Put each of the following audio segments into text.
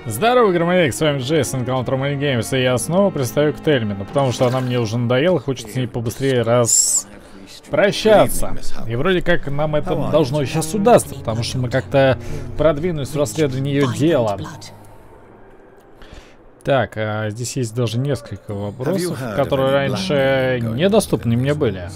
Здорово, громадяки, с вами Джейсон, канал Games, и я снова пристаю к Тельмину, потому что она мне уже надоела, хочется с ней побыстрее прощаться. И вроде как нам это должно сейчас удастся, потому что мы как-то продвинулись в расследовании ее дела. Так, а здесь есть даже несколько вопросов, которые раньше недоступны мне были.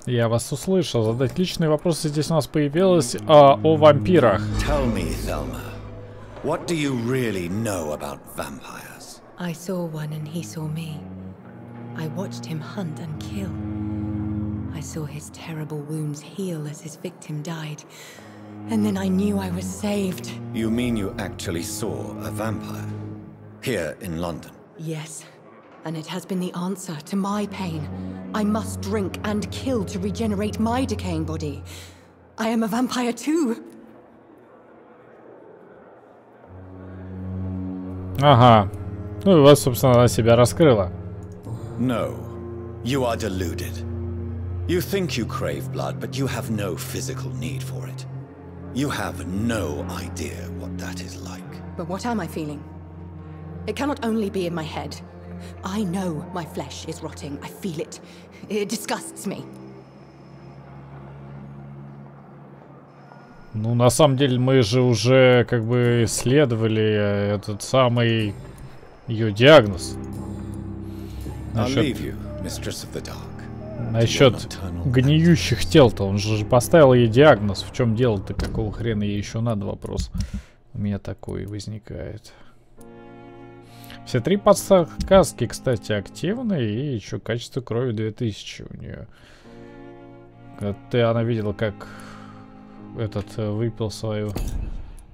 Я вас услышал. Задать личные вопросы здесь у нас появилось о вампирах. What do you really know about vampires? I saw one and he saw me. I watched him hunt and kill. I saw his terrible wounds heal as his victim died. And then I knew I was saved. You mean you actually saw a vampire? Here in London? Yes. And it has been the answer to my pain. I must drink and kill to regenerate my decaying body. I am a vampire too. Ага. Ну и вот, собственно, она себя раскрыла. No. You are deluded. You think you crave blood, but you have no physical need for it. You have no idea what that is like. But what am I feeling? It cannot only be in my head. I know my flesh is rotting. I feel it. It disgusts me. Ну, на самом деле, мы же уже как бы исследовали этот самый ее диагноз. Насчет гниющих тел-то. Он же поставил ей диагноз. В чем дело-то? Какого хрена ей еще надо? Вопрос у меня такой возникает. Все три подсказки, кстати, активны. И еще качество крови 2000 у нее. Она видела, как этот выпил свою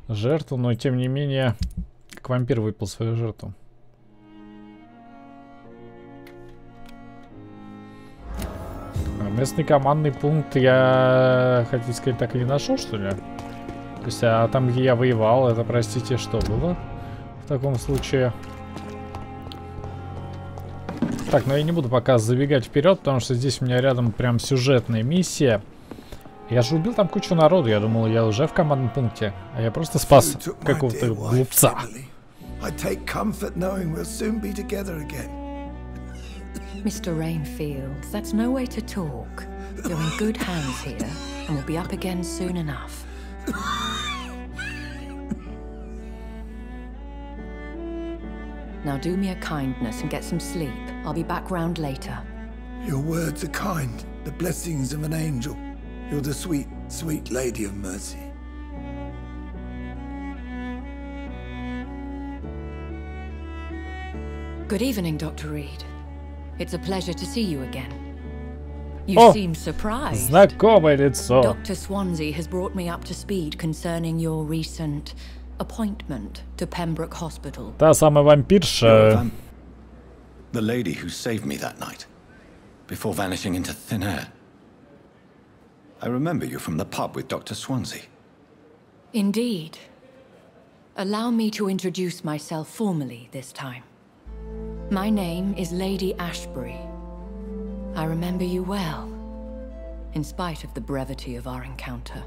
жертву, но тем не менее, как вампир выпил свою жертву. Местный командный пункт я, хотите сказать, так и не нашел, что ли? То есть, а там, где я воевал, это, простите, что было в таком случае? Так, но я не буду пока забегать вперед, потому что здесь у меня рядом прям сюжетная миссия. Я же убил там кучу народу, я думал, я уже в командном пункте, а я просто спас какого-то глупца. Mr. Rainfield, that's no way to talk. You're in good hands here, and we'll be up again soon enough. Now do me a kindness and get some sleep. I'll be back round later. Your words are kind, the blessings of an angel. You're the sweet, sweet lady of mercy. Good evening, Dr. Reed. It's a pleasure to see you again. You seem surprised. Знакомое лицо. Dr. Swansea has brought me up to speed concerning your recent appointment to Pembroke Hospital. Та самая вампирша. The lady who saved me that night, before vanishing into thin air. I remember you from the pub with Dr. Swansea. Indeed. Allow me to introduce myself formally this time. My name is Lady Ashbury. I remember you well, in spite of the brevity of our encounter.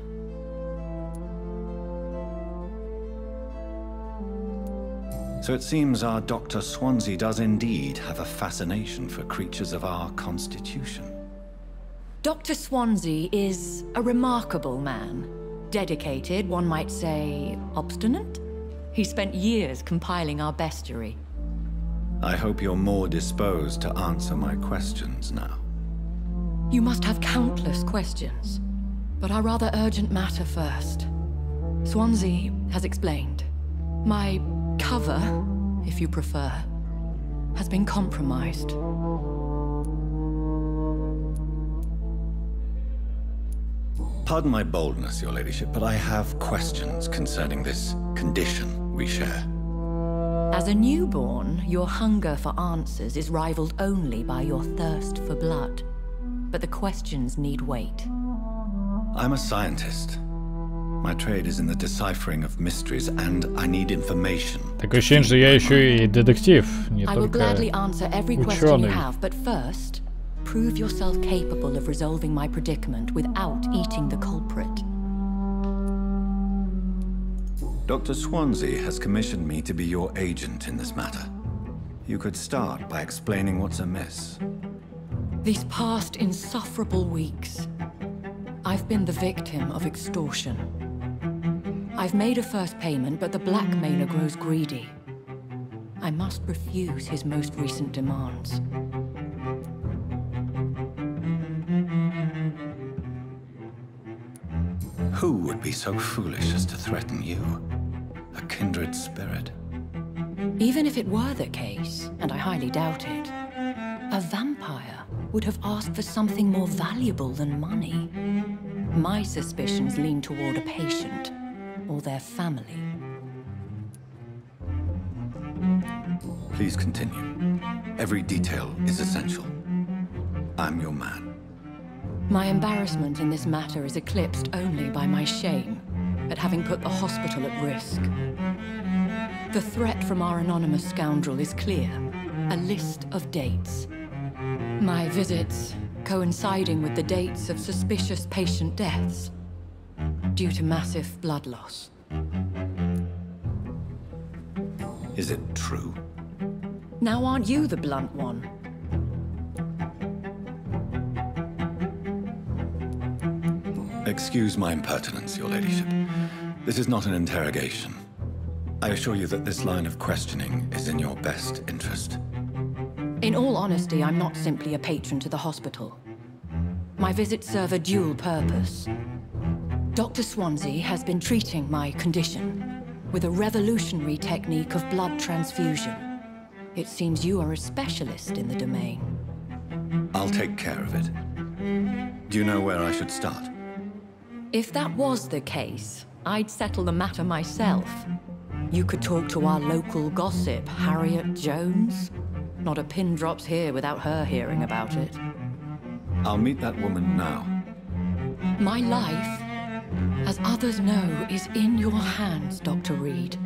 So it seems our Dr. Swansea does indeed have a fascination for creatures of our constitution. Dr. Swansea is a remarkable man. Dedicated, one might say, obstinate? He spent years compiling our bestiary. I hope you're more disposed to answer my questions now. You must have countless questions, but our rather urgent matter first. Swansea has explained. My cover, if you prefer, has been compromised. Pardon my boldness, your ladyship, but I have questions concerning this condition we share. As a newborn, your hunger for answers is rivaled only by your thirst for blood. But the questions need wait. I'm a scientist. My trade is in the deciphering of mysteries, and I need information. Такое ощущение, что я еще и детектив, не I will только gladly answer every question you have, but first, prove yourself capable of resolving my predicament without eating the culprit. Dr. Swansea has commissioned me to be your agent in this matter. You could start by explaining what's amiss. These past insufferable weeks, I've been the victim of extortion. I've made a first payment, but the blackmailer grows greedy. I must refuse his most recent demands. Who would be so foolish as to threaten you? A kindred spirit. Even if it were the case, and I highly doubt it, a vampire would have asked for something more valuable than money. My suspicions lean toward a patient or their family. Please continue. Every detail is essential. I'm your man. My embarrassment in this matter is eclipsed only by my shame at having put the hospital at risk. The threat from our anonymous scoundrel is clear. A list of dates. My visits coinciding with the dates of suspicious patient deaths due to massive blood loss. Is it true? Now aren't you the blunt one? Excuse my impertinence, your ladyship. This is not an interrogation. I assure you that this line of questioning is in your best interest. In all honesty, I'm not simply a patron to the hospital. My visits serve a dual purpose. Dr. Swansea has been treating my condition with a revolutionary technique of blood transfusion. It seems you are a specialist in the domain. I'll take care of it. Do you know where I should start? If that was the case, I'd settle the matter myself. You could talk to our local gossip, Harriet Jones. Not a pin drops here without her hearing about it. I'll meet that woman now. My life, as others know, is in your hands, Dr. Reed.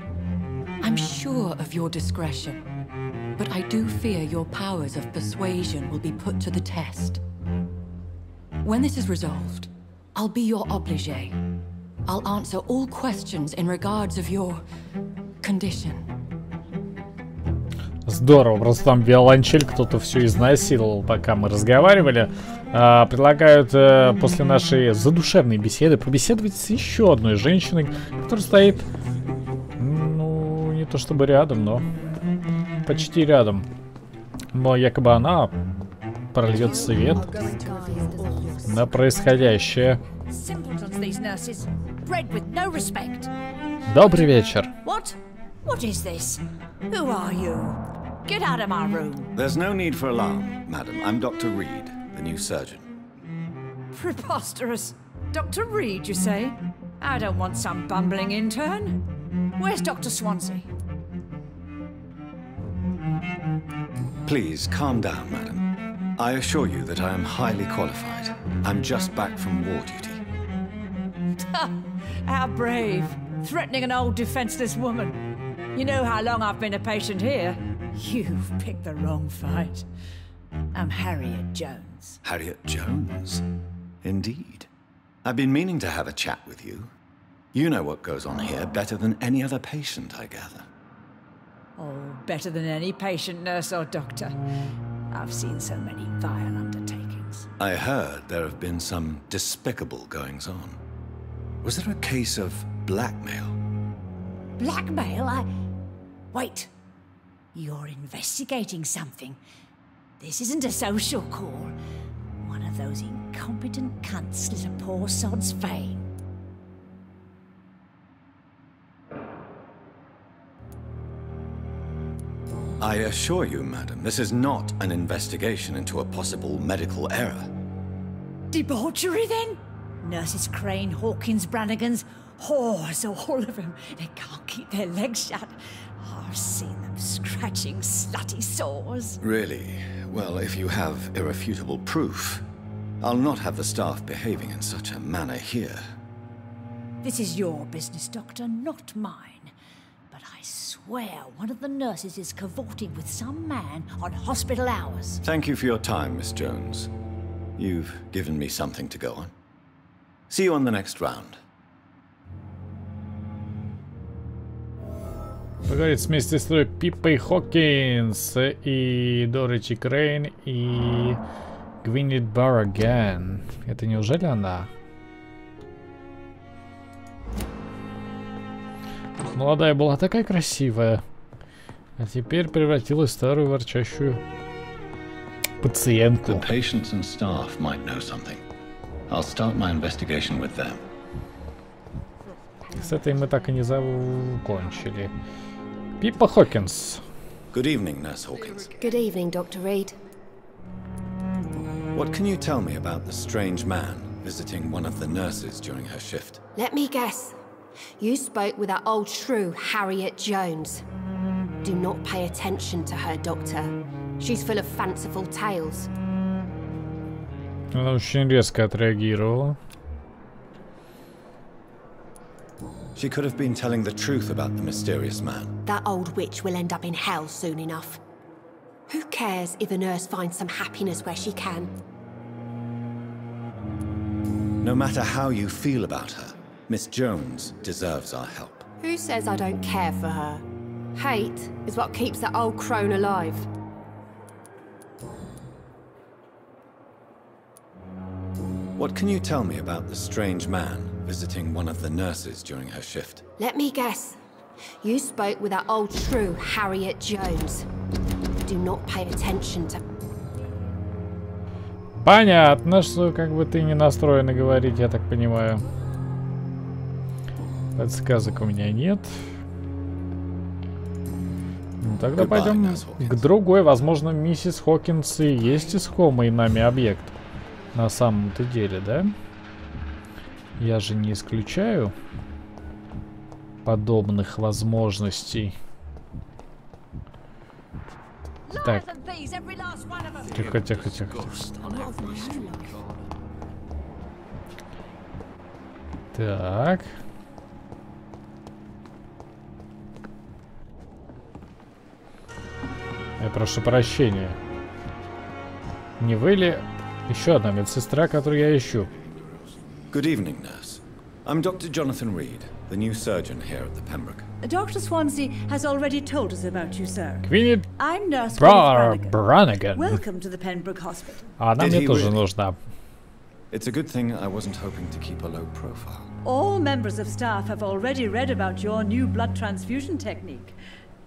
I'm sure of your discretion, but I do fear your powers of persuasion will be put to the test. When this is resolved, I'll be your obligé. I'll answer all questions in regards of your condition. Здорово, просто там виолончель кто-то все изнасиловал, пока мы разговаривали. Предлагают после нашей задушевной беседы побеседовать с еще одной женщиной, которая стоит, ну, не то чтобы рядом, но почти рядом. Но якобы она прольет свет на происходящее. Добрый вечер. What is this? Who are you? Get out of my room. There's no need for alarm, madam. I'm Dr. Reed, the new surgeon. Preposterous. Dr. Reed, you say? I don't want some bumbling intern. Where's Dr. Swansea? Please, calm down, madam. I assure you that I am highly qualified. I'm just back from war duty. How brave. Threatening an old defenseless woman. You know how long I've been a patient here? You've picked the wrong fight. I'm Harriet Jones. Harriet Jones? Indeed. I've been meaning to have a chat with you. You know what goes on here better than any other patient, I gather. Oh, better than any patient, nurse or doctor. I've seen so many vile undertakings. I heard there have been some despicable goings-on. Was there a case of blackmail? Blackmail? Wait. You're investigating something. This isn't a social call. One of those incompetent cunts slit a poor sod's vein. I assure you, madam, this is not an investigation into a possible medical error. Debauchery, then? Nurses Crane, Hawkins, Brannigans, whores, all of them. They can't keep their legs shut. I've seen them scratching slutty sores. Really? Well, if you have irrefutable proof, I'll not have the staff behaving in such a manner here. This is your business, Doctor, not mine. But but I swear one of the nurses is cavorting with some man on hospital hours. Thank you for your time, Miss Jones. You've given me something to go on. See you on the next round. Поговорить с медсестрой Пиппой Хокинс и Дороти Крейн и Гвинет Барраган. Это неужели она? Молодая была такая красивая, а теперь превратилась в старую ворчащую пациентку. The patients and staff might know something. I'll start my investigation with them. С этой мы так и не закончили. Пиппа Хокинс. Good evening, Nurse Hawkins. Good evening, Dr. Reed. What can you tell me about the strange man visiting one of the nurses during her shift? Let me guess. You spoke with that old shrew, Harriet Jones. Do not pay attention to her, Doctor. She's full of fanciful tales. Она очень резко отреагировала. She could have been telling the truth about the mysterious man. That old witch will end up in hell soon enough. Who cares if a nurse finds some happiness where she can? No matter how you feel about her, Miss Jones deserves our help. Who says I don't care for her? Hate is what keeps that old crone alive. What can you tell me about the strange man visiting one of the nurses during her shift? Let me guess. You spoke with that old shrew, Harriet Jones. Do not pay attention to... Понятно, что как бы ты не настроена говорить, я так понимаю. Подсказок у меня нет. Ну, тогда пойдем к другой. Возможно, миссис Хокинс и есть искомый нами объект. На самом-то деле, да? Я же не исключаю подобных возможностей. Так. Тихо, тихо, тихо. Так. Я прошу прощения. Не вы ли еще одна медсестра, которую я ищу? Good evening, nurse. I'm Dr. Jonathan Reed, the new surgeon here at the Pembroke. Dr. Swansea has already told us about you, sir. Гвинет I'm Nurse Барраган. Welcome to the Pembroke Hospital. Она мне тоже нужна. It's a good thing I wasn't hoping to keep a low profile. All members of staff have already read about your new blood transfusion technique.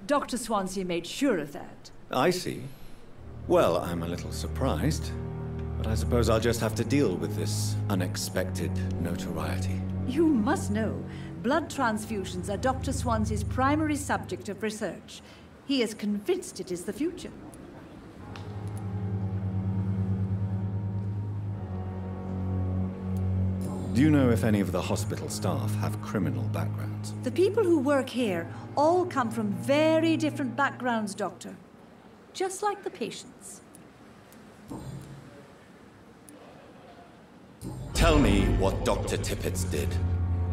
Dr. Swansea made sure of that. I see. Well, I'm a little surprised, but I suppose I'll just have to deal with this unexpected notoriety. You must know, blood transfusions are Dr. Swansea's primary subject of research. He is convinced it is the future. Do you know if any of the hospital staff have criminal backgrounds? The people who work here all come from very different backgrounds, Doctor. Just like the patients. Tell me what Dr. Tippett did.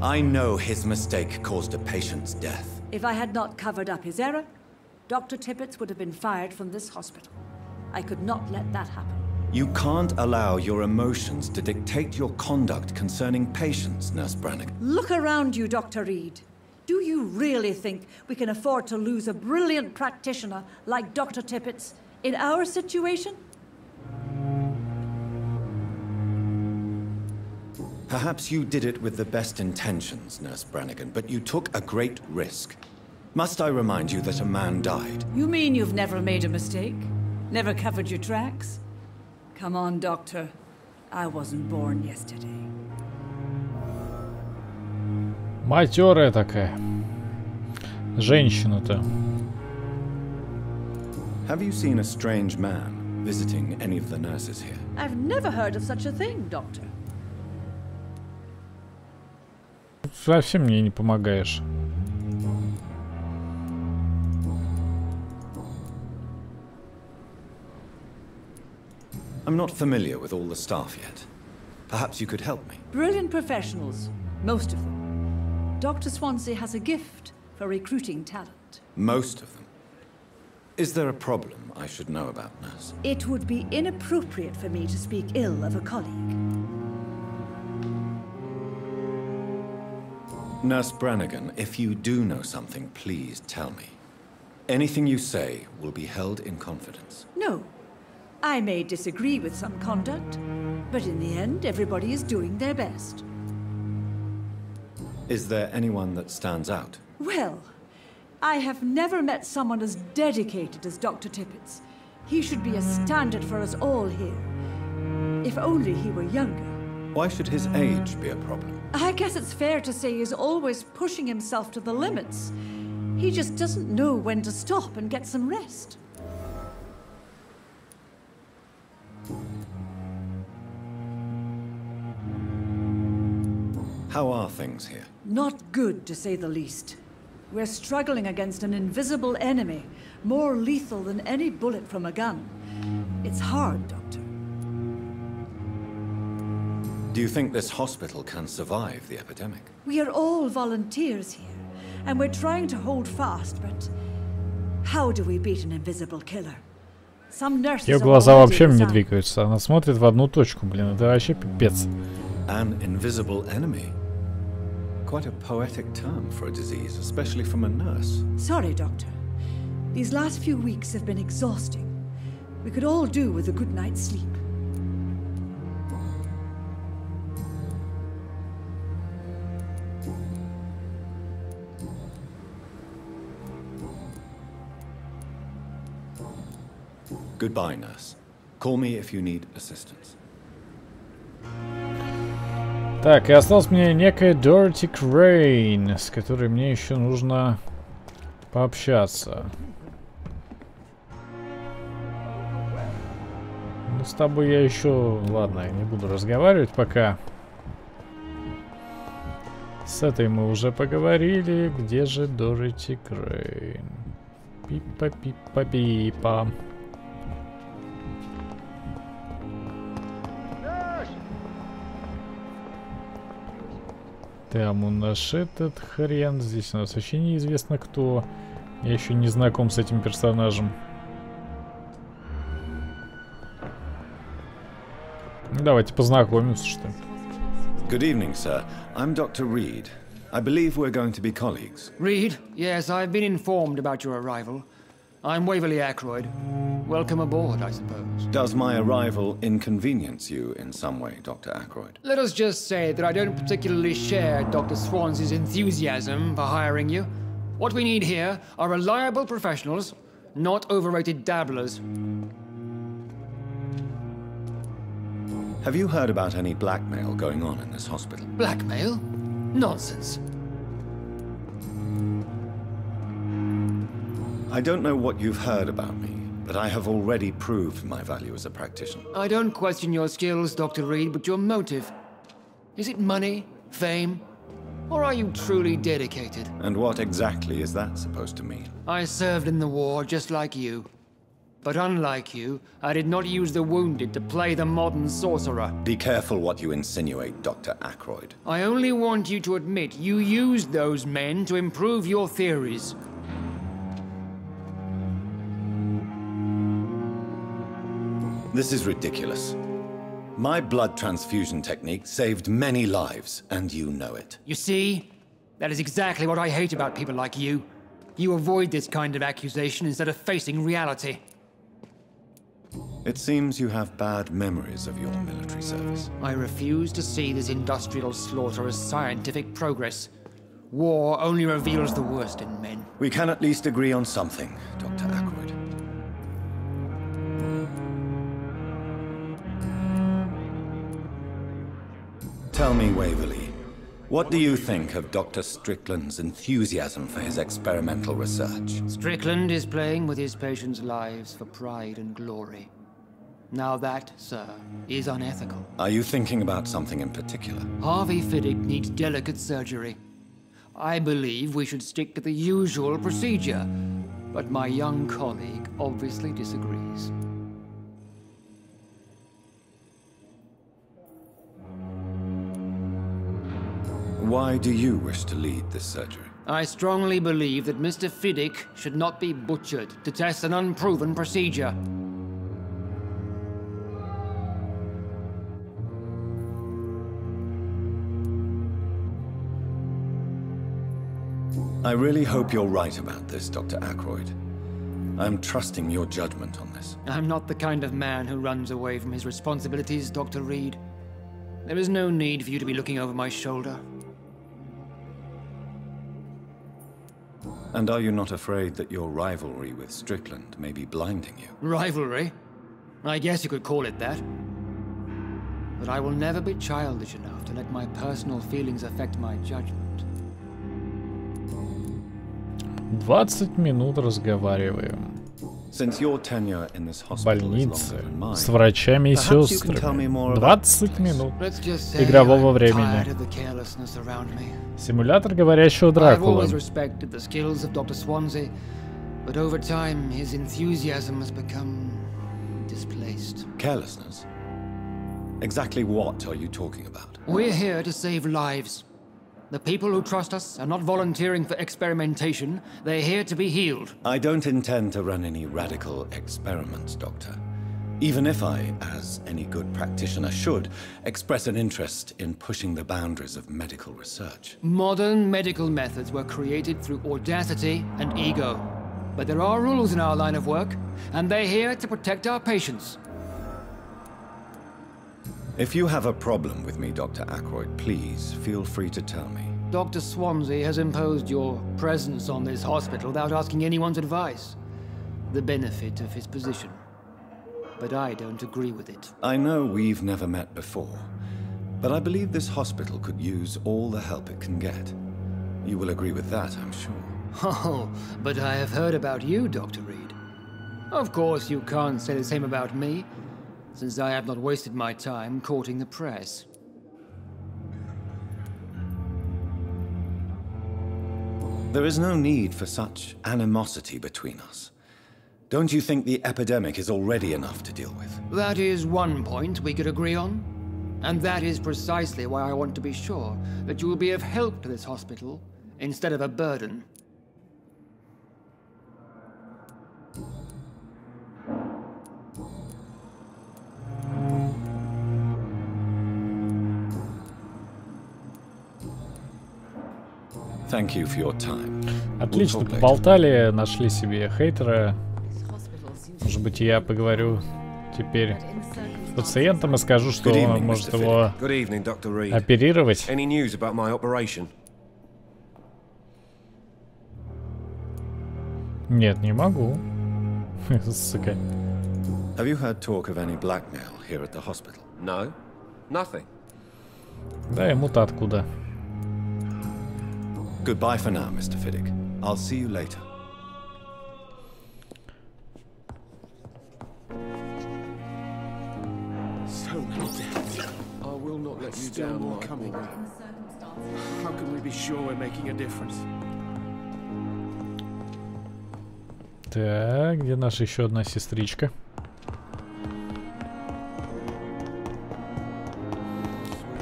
I know his mistake caused a patient's death. If I had not covered up his error, Dr. Tippett would have been fired from this hospital. I could not let that happen. You can't allow your emotions to dictate your conduct concerning patients, Nurse Brannigan. Look around you, Dr. Reed. Do you really think we can afford to lose a brilliant practitioner like Dr. Tippett in our situation? Perhaps you did it with the best intentions, Nurse Brannigan, but you took a great risk. Must I remind you that a man died? You mean you've never made a mistake? Never covered your tracks? Come on, Doctor. I wasn't born yesterday. Матерая такая. Женщина-то. Have you seen a strange man visiting any of the nurses here? I've never heard of such a thing, Doctor. Совсем мне не помогаешь. I'm not familiar with all the staff yet. Perhaps you could help me. Brilliant professionals, most of them. Dr. Swansea has a gift for recruiting talent. Most of them. Is there a problem I should know about, nurse? It would be inappropriate for me to speak ill of a colleague. Nurse Brannigan, if you do know something, please tell me. Anything you say will be held in confidence. No. I may disagree with some conduct, but in the end, everybody is doing their best. Is there anyone that stands out? Well, I have never met someone as dedicated as Dr. Tippett's. He should be a standard for us all here. If only he were younger. Why should his age be a problem? I guess it's fair to say he's always pushing himself to the limits. He just doesn't know when to stop and get some rest. How are things here? Not good, to say the least. We're struggling against an invisible enemy, more lethal than any bullet from a gun. It's hard, Doctor. Do you think this hospital can survive the epidemic? We are all volunteers here, and we're trying to hold fast, but how do we beat an invisible killer? Some nurses Ее глаза вообще не двигаются. Она смотрит в одну точку, блин. Это вообще пипец. An invisible enemy? Quite a poetic term for a disease, especially from a nurse. Sorry, Doctor. These last few weeks have been exhausting. We could all do with a good night's sleep. Goodbye, nurse. Call me if you need assistance. Так, и осталась мне некая Дороти Крейн, с которой мне еще нужно пообщаться. Ну, с тобой я еще... Ладно, я не буду разговаривать пока. С этой мы уже поговорили. Где же Дороти Крейн? Пипа-пипа-пипа. Там у нас этот хрен. Здесь у нас вообще неизвестно кто. Я еще не знаком с этим персонажем. Давайте познакомимся, что ли. Good evening, sir. I'm Dr. Reed. I believe we're going to be colleagues. Reed? Yes, I've been informed about your arrival. I'm Waverly Ackroyd. Welcome aboard, I suppose. Does my arrival inconvenience you in some way, Dr. Ackroyd? Let us just say that I don't particularly share Dr. Swans's enthusiasm for hiring you. What we need here are reliable professionals, not overrated dabblers. Have you heard about any blackmail going on in this hospital? Blackmail? Nonsense. I don't know what you've heard about me, but I have already proved my value as a practitioner. I don't question your skills, Dr. Reed, but your motive. Is it money, fame, or are you truly dedicated? And what exactly is that supposed to mean? I served in the war just like you. But unlike you, I did not use the wounded to play the modern sorcerer. Be careful what you insinuate, Dr. Ackroyd. I only want you to admit you used those men to improve your theories. This is ridiculous. My blood transfusion technique saved many lives, and you know it. You see? That is exactly what I hate about people like you. You avoid this kind of accusation instead of facing reality. It seems you have bad memories of your military service. I refuse to see this industrial slaughter as scientific progress. War only reveals the worst in men. We can at least agree on something, Dr. Ackroyd. Tell me, Waverly, what do you think of Dr. Strickland's enthusiasm for his experimental research? Strickland is playing with his patients' lives for pride and glory. Now that, sir, is unethical. Are you thinking about something in particular? Harvey Fiddick needs delicate surgery. I believe we should stick to the usual procedure, but my young colleague obviously disagrees. Why do you wish to lead this surgery? I strongly believe that Mr. Fiddick should not be butchered to test an unproven procedure. I really hope you're right about this, Dr. Ackroyd. I'm trusting your judgment on this. I'm not the kind of man who runs away from his responsibilities, Dr. Reed. There is no need for you to be looking over my shoulder. And are you not afraid that your rivalry with Strickland may be blinding you? Rivalry? I guess you could call it that. But I will never be childish enough to let my personal feelings affect my judgment. 20 минут разговариваем. Since your tenure in this hospital is Больнице longer than mine, с врачами и perhaps you can tell me сестрами. more about 20 минут Let's just say игрового I'm времени. tired of the carelessness around me. Симулятор говорящего I've Дракулы. always respected the skills of Dr. Swansea, but over time his enthusiasm has become displaced. carelessness. Exactly what are you talking about? We're here to save lives. The people who trust us are not volunteering for experimentation. They're here to be healed. I don't intend to run any radical experiments, Doctor. Even if I, as any good practitioner should, express an interest in pushing the boundaries of medical research. Modern medical methods were created through audacity and ego. But there are rules in our line of work, and they're here to protect our patients. If you have a problem with me, Dr. Ackroyd, please feel free to tell me. Dr. Swansea has imposed your presence on this hospital without asking anyone's advice. The benefit of his position. But I don't agree with it. I know we've never met before, but I believe this hospital could use all the help it can get. You will agree with that, I'm sure. Oh, but I have heard about you, Dr. Reed. Of course, you can't say the same about me, since I have not wasted my time courting the press. There is no need for such animosity between us. Don't you think the epidemic is already enough to deal with? That is one point we could agree on. And that is precisely why I want to be sure that you will be of help to this hospital instead of a burden. Thank you for your time. Отлично, поболтали, нашли себе хейтера. Может быть, я поговорю теперь с пациентом и скажу, что он может его оперировать. Нет, не могу. Сука. Have you heard talk of any blackmail here at the hospital? No, nothing. Да, ему-то откуда? Goodbye for now, Mr. Fiddick. I'll see you later. So many deaths. I will not let you down, more coming. How can we be sure we're making a difference? Так, где наша еще одна сестричка?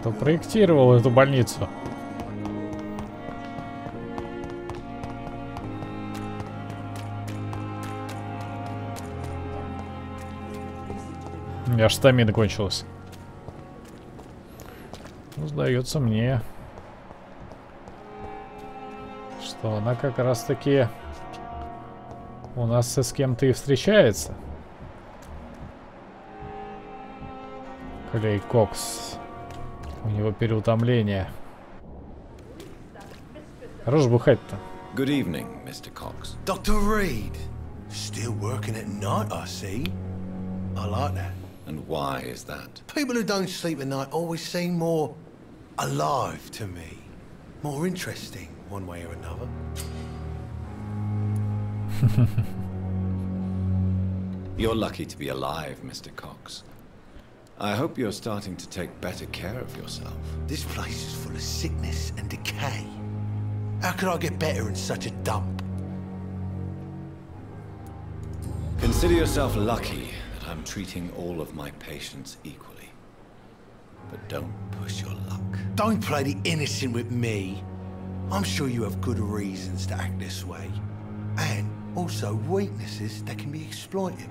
Кто проектировал эту больницу? У меня аж стамина кончилась. Ну, сдается мне, что она как раз таки у нас с кем-то и встречается. Клей Кокс. У него переутомление. Хорош бухать-то. Good evening, Mr. Cox. Dr. Reed. Still working at night, I see. I like that. And why is that? People who don't sleep at night always seem more alive to me. More interesting, one way or another. You're lucky to be alive, Mr. Cox. I hope you're starting to take better care of yourself. This place is full of sickness and decay. How could I get better in such a dump? Consider yourself lucky that I'm treating all of my patients equally. But don't push your luck. Don't play the innocent with me. I'm sure you have good reasons to act this way. And also weaknesses that can be exploited.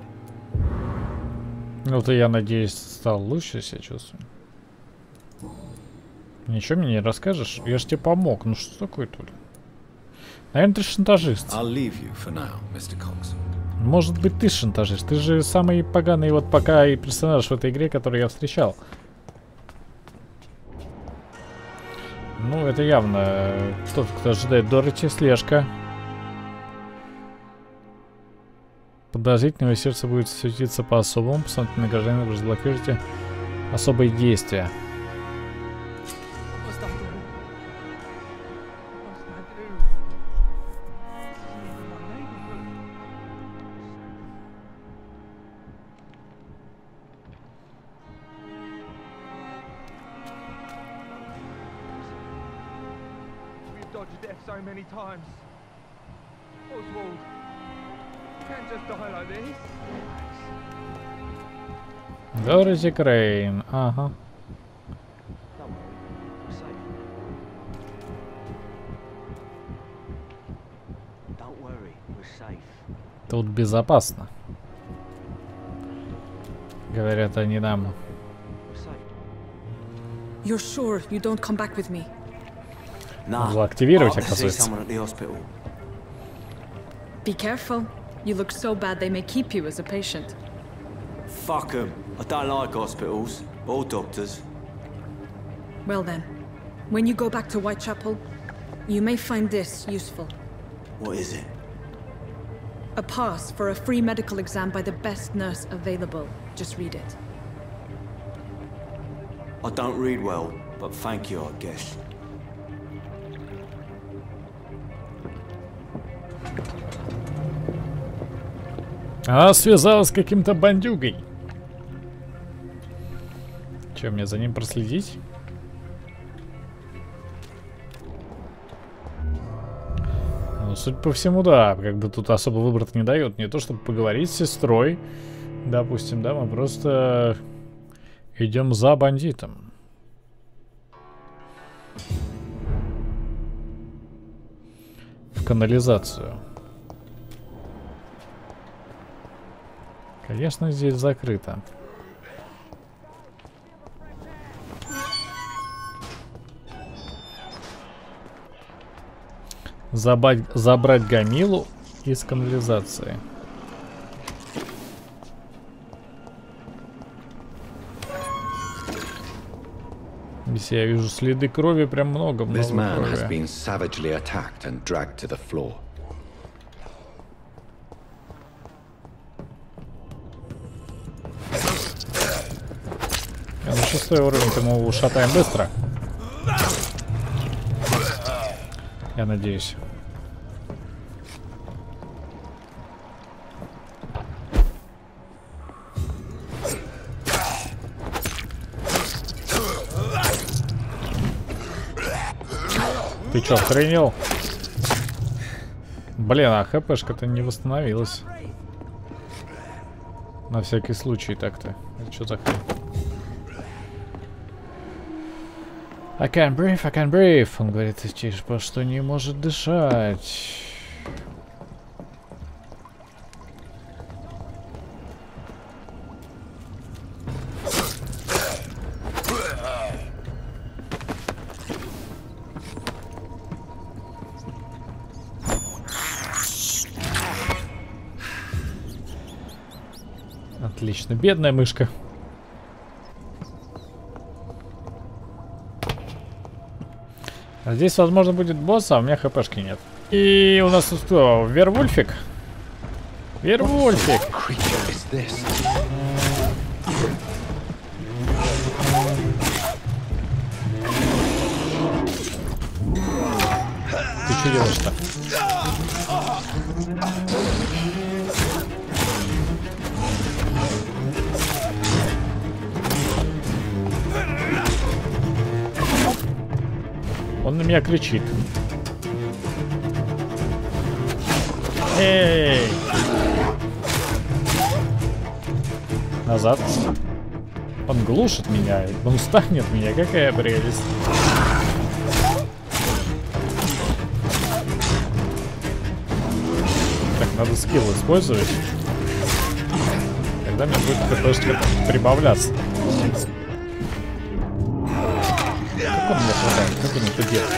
Ну, то я надеюсь, стал лучше себя чувствовать. Ничего мне не расскажешь? Я же тебе помог. Ну что такое-то? Наверное, ты шантажист. Может быть, ты шантажист. Ты же самый поганый вот пока и персонаж в этой игре, который я встречал. Ну, это явно тот, кто ожидает Дороти. Слежка. Подозрительного сердце будет светиться по-особому. Посмотрите на гражданина, разблокируйте особые действия. Дороти Крейн, ага. Тут безопасно. Говорят они нам. You're sure you don't come back with me? Надо активировать, оказывается. Be careful. You look so bad they may keep you as a patient. Fuck 'em. I don't like hospitals or doctors. Well then, when you go back to Whitechapel, you may find this useful. What is it? A pass for a free medical exam by the best nurse available. Just read it. I don't read well, but thank you, I guess. Она связалась с каким-то бандюгой. Че, мне за ним проследить? Ну, судя по всему, да. Как бы тут особо выбора не дает. Не то, чтобы поговорить с сестрой. Допустим, да, мы просто идем за бандитом. В канализацию. Конечно, здесь закрыто. Забрать Гамилу из канализации. Здесь я вижу следы крови, прям много крови. На 6-й уровень мы его шатаем быстро. Я надеюсь. Ты чё, охренел? Блин, а хпшка-то не восстановилась. На всякий случай так-то. Это что за хрень? I can't breathe. Он говорит, что не может дышать. Отлично, бедная мышка. А здесь, возможно, будет босс, а у меня хпшки нет. И у нас тут кто? Вервульфик? Вервульфик! Ты что делаешь-то? Он на меня кричит. Эй! Назад. Он глушит меня. Он станет меня. Какая прелесть. Надо скилл использовать. Тогда мне будет ХПшка прибавляться. Как он мне хватает? Как он это делает?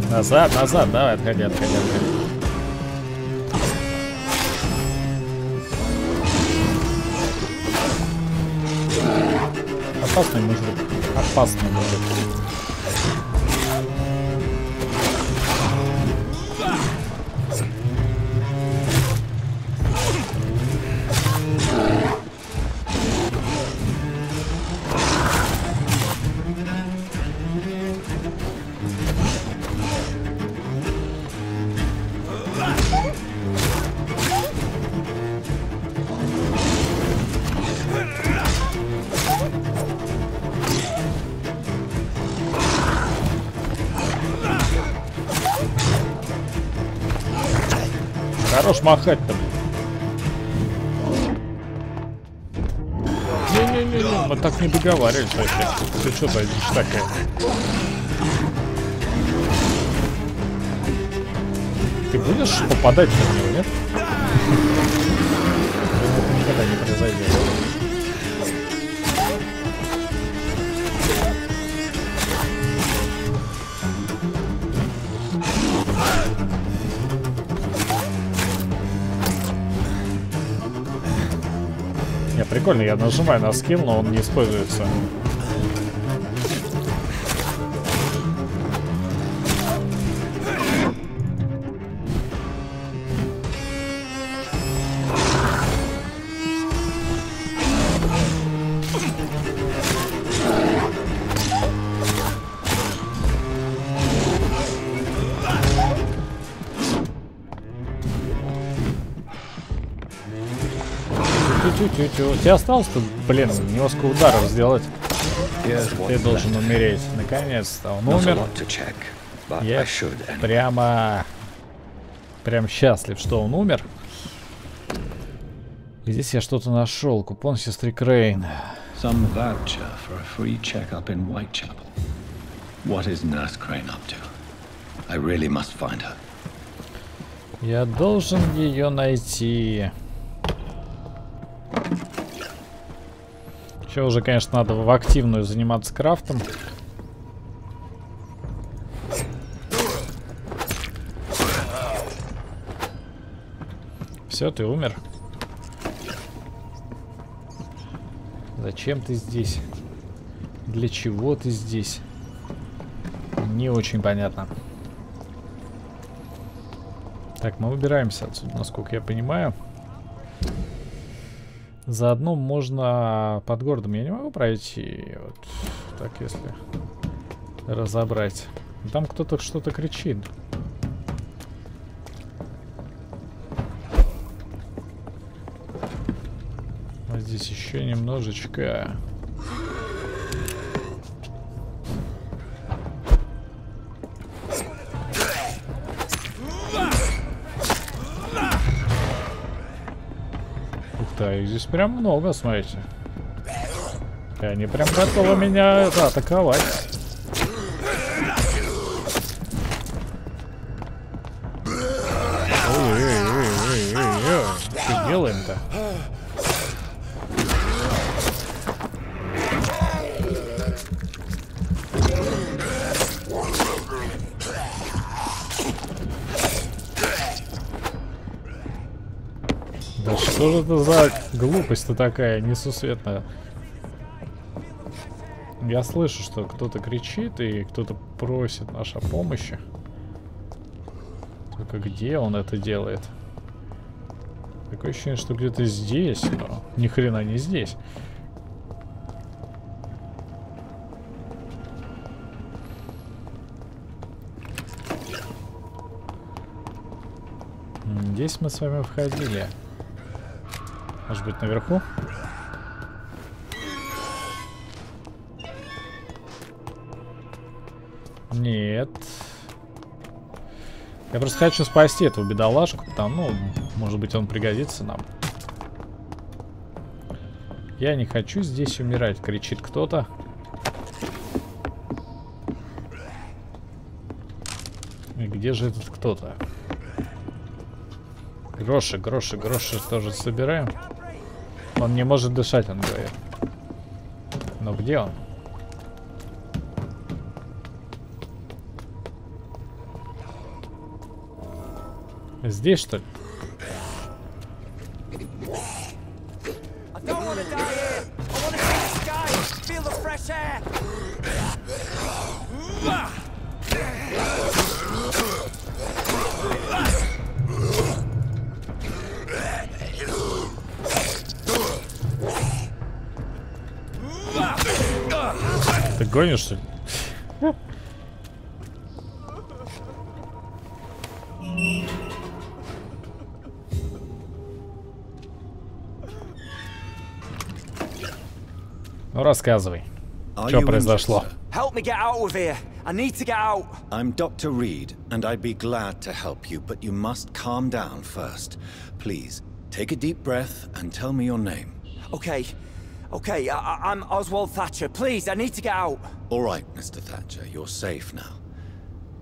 Назад, назад, давай, отходи, отходи, отходи. Опасный мужик, опасный мужик. Хорош махать-то. Не-не-не, мы так не договаривались вообще. Ты что за дичь такая? Ты будешь попадать на него, нет? Это никогда не произойдет. Не, прикольно, я нажимаю на скилл, но он не используется. Тебе осталось-то, блин, немножко ударов сделать. Ты должен умереть. Наконец-то он умер. Я прям счастлив, что он умер. Здесь я что-то нашел. Купон сестры Крейн. Some voucher for a free checkup in Whitechapel. What is Nurse Crane up to? I really must find her. Я должен ее найти. Еще уже, конечно, надо в активную заниматься крафтом. Все, ты умер. Зачем ты здесь? Для чего ты здесь? Не очень понятно. Так, мы выбираемся отсюда, насколько я понимаю. Заодно можно под городом. Я не могу пройти. Вот так, если разобрать. Там кто-то что-то кричит. А здесь еще немножечко. Да, их здесь прям много, смотрите. И они прям готовы меня атаковать. Ой-ой-ой-ой-ой-ой. Что делаем-то? Что же это за глупость-то такая несусветная? Я слышу, что кто-то кричит и кто-то просит нашей помощи. Только где он это делает? Такое ощущение, что где-то здесь, но ни хрена не здесь. Здесь мы с вами входили. Может быть, наверху? Нет. Я просто хочу спасти этого бедолажку, потому, ну, может быть, он пригодится нам. Я не хочу здесь умирать, кричит кто-то. И где же этот кто-то? Гроши, гроши, гроши тоже собираем. Он не может дышать, он говорит. Но где он? Здесь, что ли? Ты гонишь, что ли? Ну, рассказывай, что произошло. Help me get out of here. I need to get out. I'm Dr. Reed, and I'd be glad to help you, but you must calm down first. Please, take a deep breath and tell me your name. Okay. Okay, I'm Oswald Thatcher. Please, I need to get out. All right, Mr. Thatcher, you're safe now.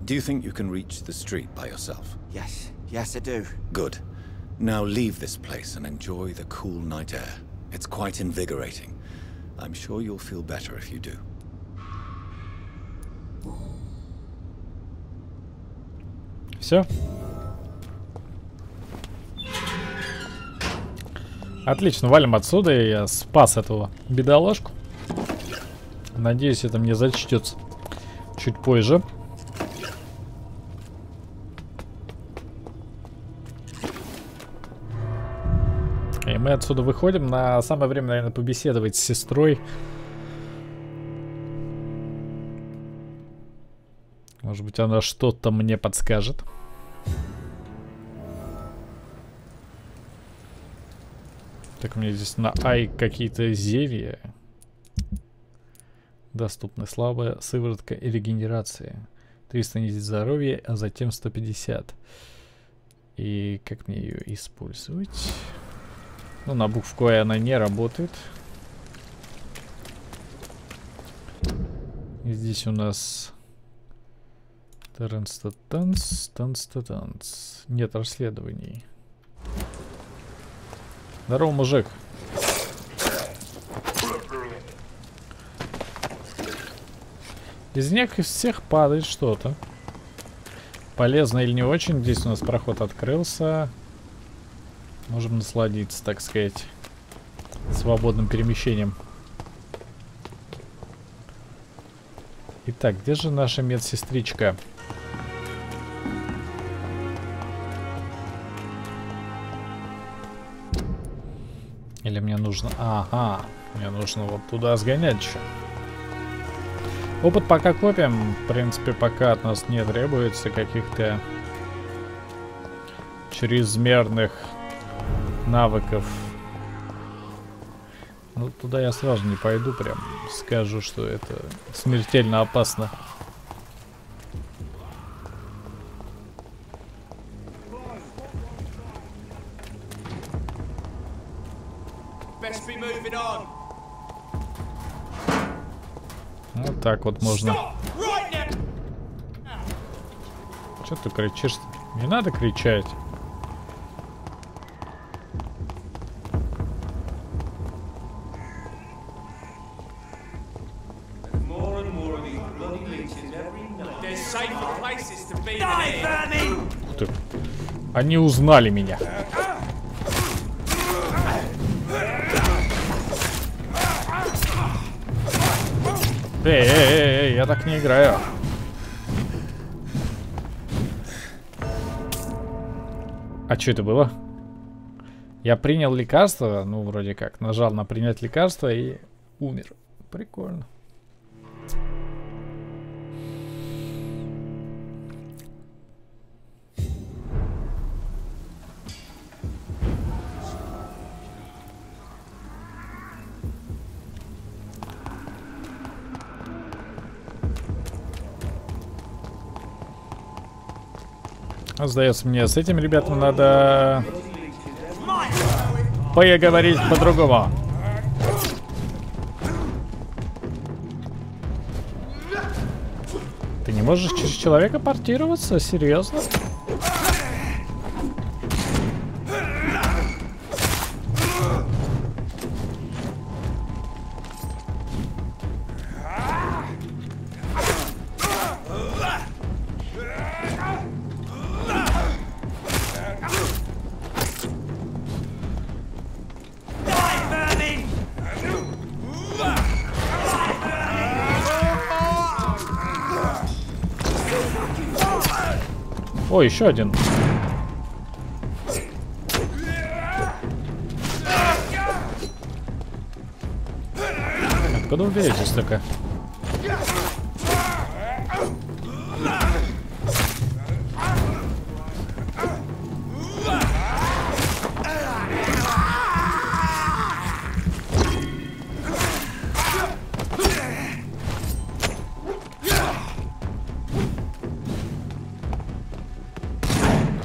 Do you think you can reach the street by yourself? Yes. Yes, I do. Good. Now leave this place and enjoy the cool night air. It's quite invigorating. I'm sure you'll feel better if you do. Все. Отлично, валим отсюда. Я спас этого бедоложку. Надеюсь, это мне зачтется чуть позже. И мы отсюда выходим. На самое время, наверное, побеседовать с сестрой. Может быть, она что-то мне подскажет. Так, у меня здесь на Ай какие-то зелья. Доступны слабая сыворотка и регенерация. 300 единиц здоровья, а затем 150. И как мне ее использовать? Ну, на букву А она не работает. И здесь у нас... Танц. Нет расследований. Здорово, мужик. Из них из всех падает что-то. Полезно или не очень. Здесь у нас проход открылся. Можем насладиться, так сказать, свободным перемещением. Итак, где же наша медсестричка? Или мне нужно... Ага, мне нужно вот туда сгонять еще. Опыт пока копим. В принципе, пока от нас не требуется каких-то чрезмерных навыков. Ну, туда я сразу не пойду, прям скажу, что это смертельно опасно. Вот так вот можно. Что ты кричишь? Не надо кричать. Ух ты. Они узнали меня. Эй, я так не играю. А что это было? Я принял лекарство, ну вроде как, нажал на принять лекарство и умер. Прикольно. Сдается мне, с этим ребятам надо поговорить по-другому. Ты не можешь через человека портироваться? Серьезно? О, еще один. Откуда вы беретесь только?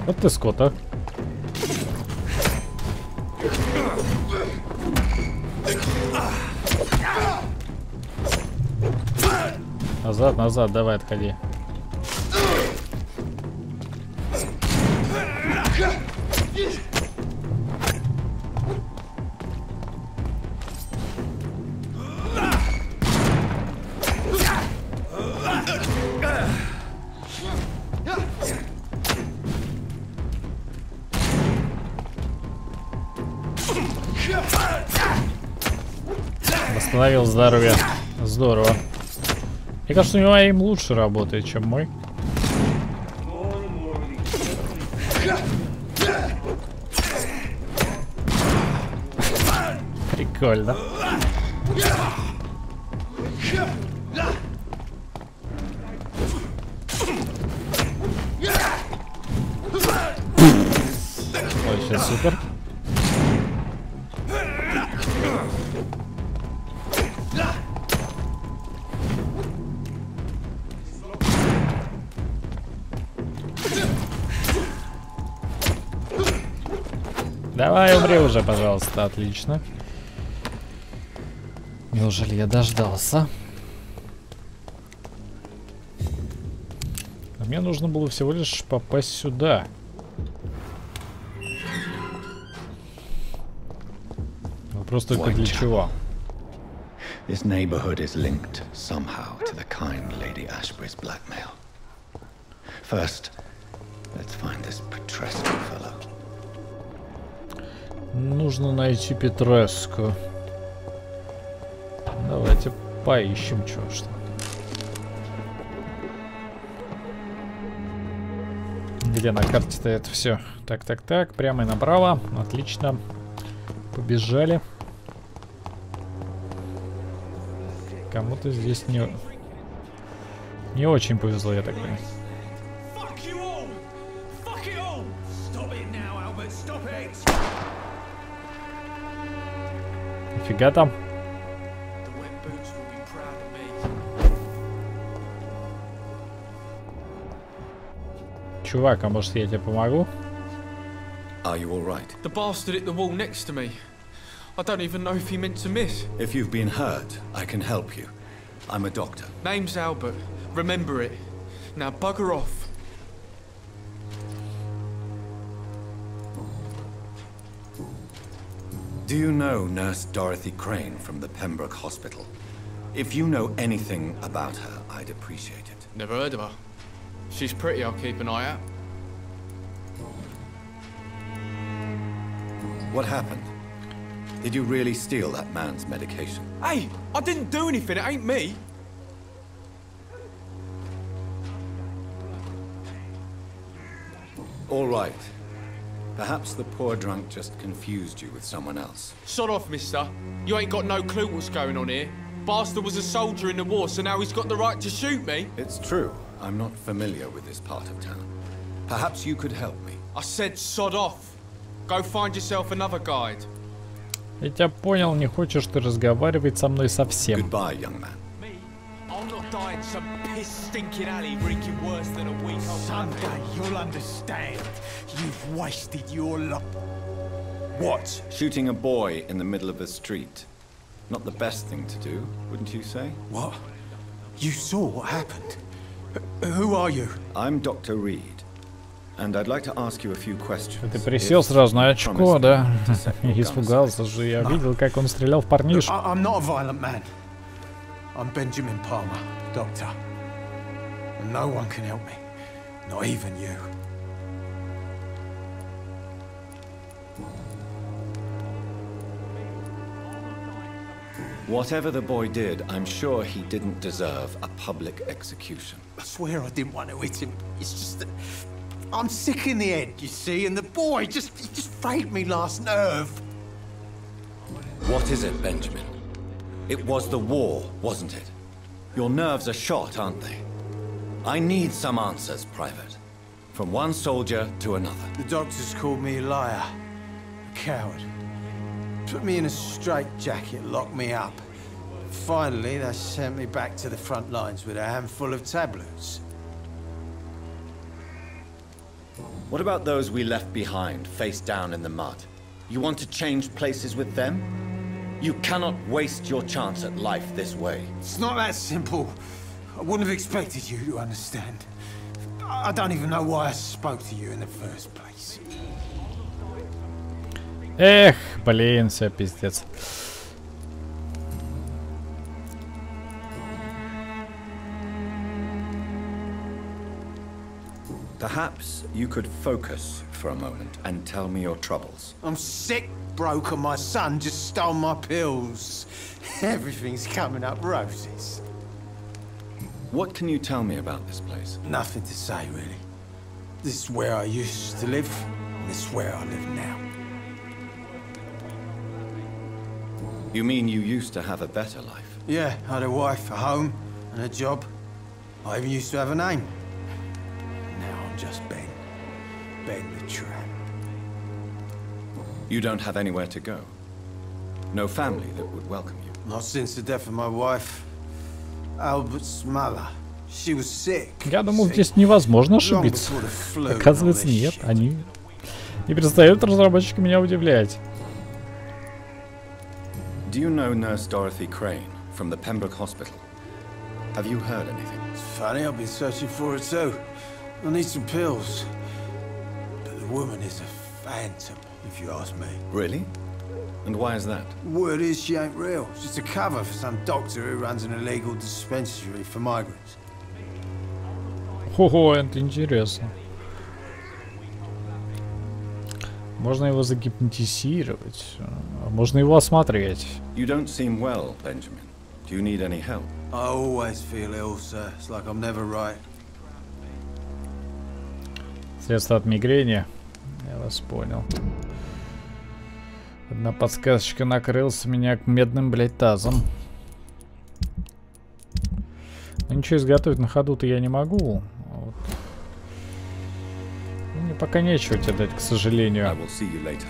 Вот ты скот, а. Назад, назад, давай, отходи. Восстановил здоровье. Здорово. Мне кажется, у него им лучше работает, чем мой. Прикольно. Вообще супер. Давай, умри уже, пожалуйста. Отлично. Неужели я дождался? А мне нужно было всего лишь попасть сюда. Вопрос только для чего? This neighborhood is linked somehow to the kind Lady Ashbury's blackmail. First, let's find this Petrescu fellow. Нужно найти Петреску. Давайте поищем что. Где на карте-то это все? Так, так, так. Прямо и направо. Отлично. Побежали. Кому-то здесь не очень повезло, я так понимаю. Нифига там. Чувак, а может я тебе помогу? Are you all right? The bastard hit the wall next to me. I don't even know if he meant to miss. If you've been hurt, I can help you. I'm a doctor. Name's Albert. Remember it. Now bugger off. Do you know Nurse Dorothy Crane from the Pembroke Hospital? If you know anything about her, I'd appreciate it. Never heard of her. She's pretty, I'll keep an eye out. What happened? Did you really steal that man's medication? Hey, I didn't do anything, it ain't me. All right. Perhaps the poor drunk just confused you with someone else. Sod off, mister. You ain't got no clue what's going on here. Bastard was a soldier in the war, so now he's got the right to shoot me. It's true. I'm not familiar with this part of town. Perhaps you could help me. I said sod off. Go find yourself another guide. Я тебя понял, не хочешь ты разговаривать со мной совсем. Goodbye, young man. Me? I'll not die in some this stinking alley reeking worse than a week old. Someday you'll understand. You've wasted your life. What? Shooting a boy in the middle of the street. Not the best thing to do, wouldn't you say? What? You saw what happened? Who are you? I'm Dr. Reed. And I'd like to ask you a few questions. Ты присел сразу на очко, да? Испугался же, я видел, как он стрелял в парнишку. I'm not a violent man. I'm Benjamin Palmer, doctor. And no one can help me. Not even you. Whatever the boy did, I'm sure he didn't deserve a public execution. I swear I didn't want to hit him. It's just that I'm sick in the head, you see, and the boy he just frayed me last nerve. What is it, Benjamin? It was the war, wasn't it? Your nerves are shot, aren't they? I need some answers, Private. From one soldier to another. The doctors called me a liar, a coward. Put me in a straitjacket, locked me up. Finally, they sent me back to the front lines with a handful of tablets. What about those we left behind, face down in the mud? You want to change places with them? You cannot waste your chance at life this way. It's not that simple. I wouldn't have expected you to understand. I don't even know why I spoke to you in the first place. Эх, блин, все пиздец. Perhaps you could focus for a moment and tell me your troubles. I'm sick, broke, and my son just stole my pills. Everything's coming up roses. What can you tell me about this place? Nothing to say, really. This is where I used to live, and this is where I live now. You mean you used to have a better life? Yeah, I had a wife, a home, and a job. I even used to have a name. Now I'm just Ben. Ben the tramp. You don't have anywhere to go? No family that would welcome you? Not since the death of my wife. Albert's mother. She was sick. Я думал, здесь невозможно ошибиться. Оказывается, нет. Они не перестают, разработчики, меня удивлять. Do you know Nurse Dorothy Crane from the Pembroke Hospital? Have you heard anything? It's funny, I've been searching for her too. I need some pills. But the woman is a phantom, if you ask me. Really? And why is that? Word is she ain't real. It's just a cover for some doctor who runs an illegal dispensary for migrants. Ого, это интересно. Можно его загипнотизировать, можно его осмотреть. You don't seem well, Benjamin. Do you need any help? I always feel ill, sir. It's like I'm never right. Средство от мигрени. Я вас понял. Одна подсказочка, накрылся меня к медным, блядь, тазом. Но ничего изготовить на ходу-то я не могу. Вот. Мне пока нечего тебе дать, к сожалению. I will see you later.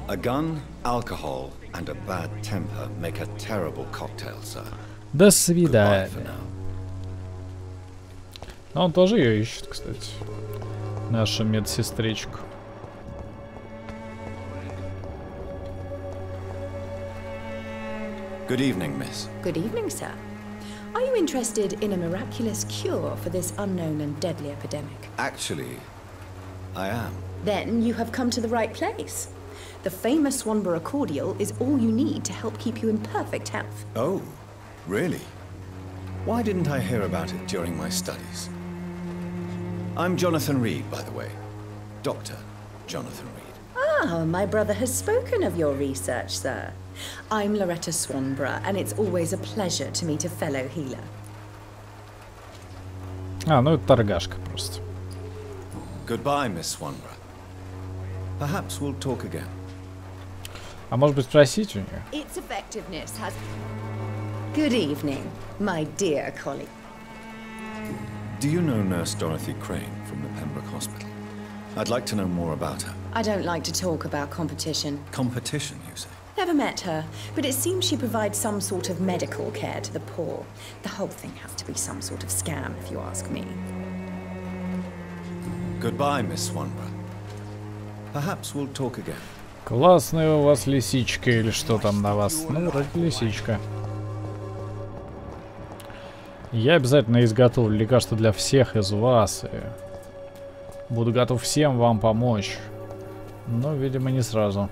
A gun, alcohol, and a bad temper make a terrible cocktail, sir. До свидания. А он тоже ее ищет, кстати. Наша медсестричку. Good evening, miss. Good evening, sir. Are you interested in a miraculous cure for this unknown and deadly epidemic? Actually, I am. Then you have come to the right place. The famous Swanborough cordial is all you need to help keep you in perfect health. Oh, really? Why didn't I hear about it during my studies? I'm Jonathan Reed, by the way. Dr. Jonathan Reed. Ah, my brother has spoken of your research, sir. I'm Loretta Swanborough, and it's always a pleasure to meet a fellow healer. А, ну это торгашка просто. Goodbye, Miss Swanborough. Perhaps we'll talk again. А может быть спросить у нее? Its effectiveness has... Good evening, my dear colleague. Do you know Nurse Dorothy Crane from the Pembroke Hospital? I'd like to know more about her. I don't like to talk about competition. Competition, you say? Never met her, but it seems she provides some sort of medical care to the poor. The whole thing has to be some sort of scam, if you ask me. Goodbye, Miss Swanborough. Perhaps we'll talk again. Классная у вас лисичка или что там на вас? Ну, вроде лисичка. Я обязательно изготовлю лекарство для всех из вас. И буду готов всем вам помочь. Но, видимо, не сразу.